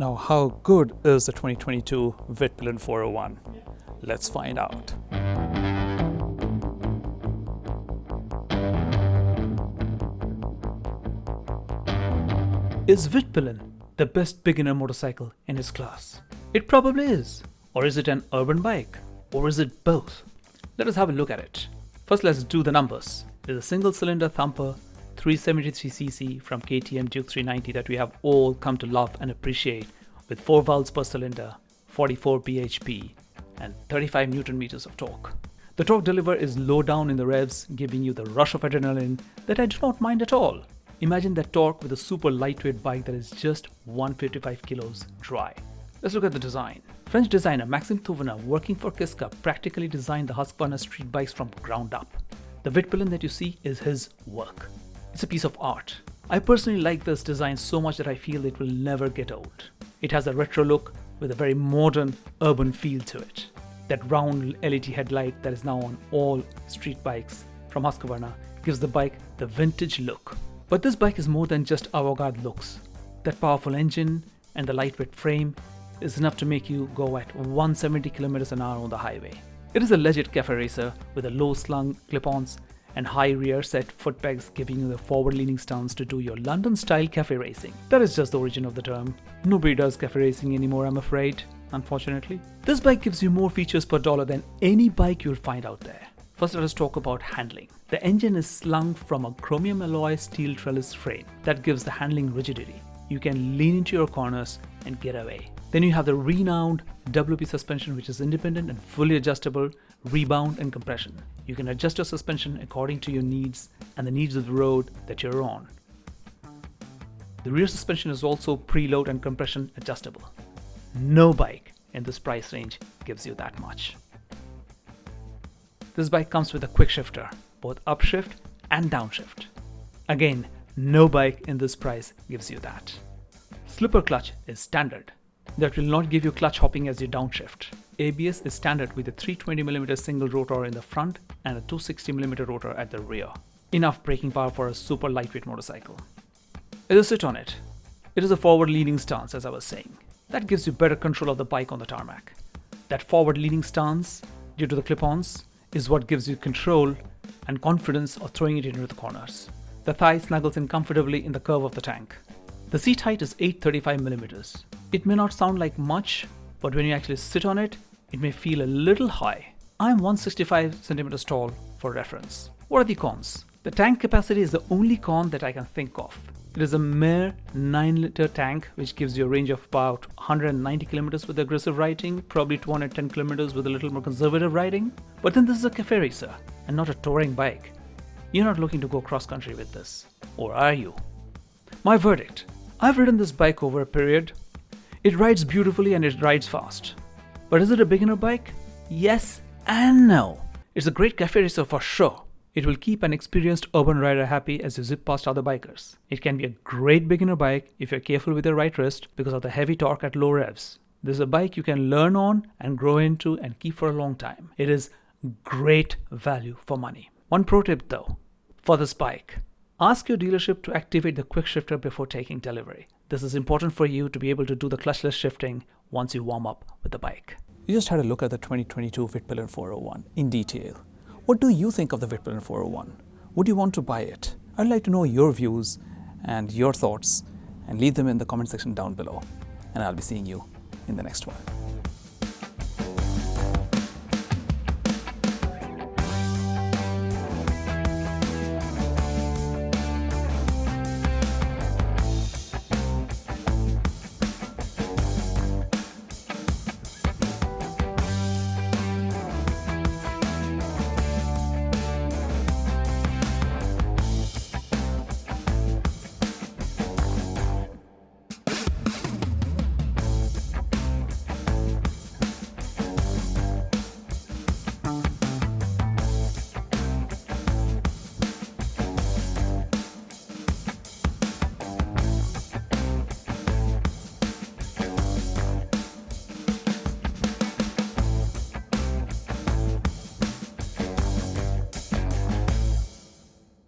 Now, how good is the 2022 Vitpilen 401? Let's find out. Is Vitpilen the best beginner motorcycle in its class? It probably is. Or is it an urban bike? Or is it both? Let us have a look at it. First, let's do the numbers. It is a single-cylinder thumper 373cc from KTM Duke 390 that we have all come to love and appreciate, with 4 valves per cylinder, 44 bhp, and 35 Newton meters of torque. The torque delivered is low down in the revs, giving you the rush of adrenaline that I do not mind at all. Imagine that torque with a super lightweight bike that is just 155 kilos dry. Let's look at the design. French designer Maxime Thouvenin, working for Kiska, practically designed the Husqvarna street bikes from ground up. The Vitpilen that you see is his work. It's a piece of art. I personally like this design so much that I feel it will never get old. It has a retro look with a very modern urban feel to it. That round LED headlight that is now on all street bikes from Husqvarna gives the bike the vintage look. But this bike is more than just avant-garde looks. That powerful engine and the lightweight frame is enough to make you go at 170 km an hour on the highway. It is a legit Café Racer with a low slung clip-ons and high rear set foot pegs, giving you the forward-leaning stance to do your London-style cafe racing. That is just the origin of the term. Nobody does cafe racing anymore, I'm afraid, unfortunately. This bike gives you more features per dollar than any bike you'll find out there. First, let us talk about handling. The engine is slung from a chromium alloy steel trellis frame that gives the handling rigidity. You can lean into your corners and get away. Then you have the renowned WP suspension, which is independent and fully adjustable, rebound and compression. You can adjust your suspension according to your needs and the needs of the road that you're on. The rear suspension is also preload and compression adjustable. No bike in this price range gives you that much. This bike comes with a quick shifter, both upshift and downshift. Again, no bike in this price gives you that. Slipper clutch is standard. That will not give you clutch hopping as you downshift. ABS is standard with a 320mm single rotor in the front and a 260mm rotor at the rear. Enough braking power for a super lightweight motorcycle. As you sit on it, it is a forward-leaning stance, as I was saying. That gives you better control of the bike on the tarmac. That forward-leaning stance, due to the clip-ons, is what gives you control and confidence of throwing it into the corners. The thigh snuggles in comfortably in the curve of the tank. The seat height is 835mm. It may not sound like much, but when you actually sit on it, it may feel a little high. I am 165 cm tall for reference. What are the cons? The tank capacity is the only con that I can think of. It is a mere 9-liter tank, which gives you a range of about 190 km with aggressive riding, probably 210 km with a little more conservative riding. But then this is a Café Racer and not a touring bike. You're not looking to go cross-country with this, or are you? My verdict: I've ridden this bike over a period. It rides beautifully and it rides fast. But is it a beginner bike? Yes and no. It's a great Café Racer for sure. It will keep an experienced urban rider happy as you zip past other bikers. It can be a great beginner bike if you're careful with your right wrist because of the heavy torque at low revs. This is a bike you can learn on and grow into and keep for a long time. It is great value for money. One pro tip though, for this bike: ask your dealership to activate the quick shifter before taking delivery. This is important for you to be able to do the clutchless shifting once you warm up with the bike. You just had a look at the 2022 Vitpilen 401 in detail. What do you think of the Vitpilen 401? Would you want to buy it? I'd like to know your views and your thoughts, and leave them in the comment section down below. And I'll be seeing you in the next one.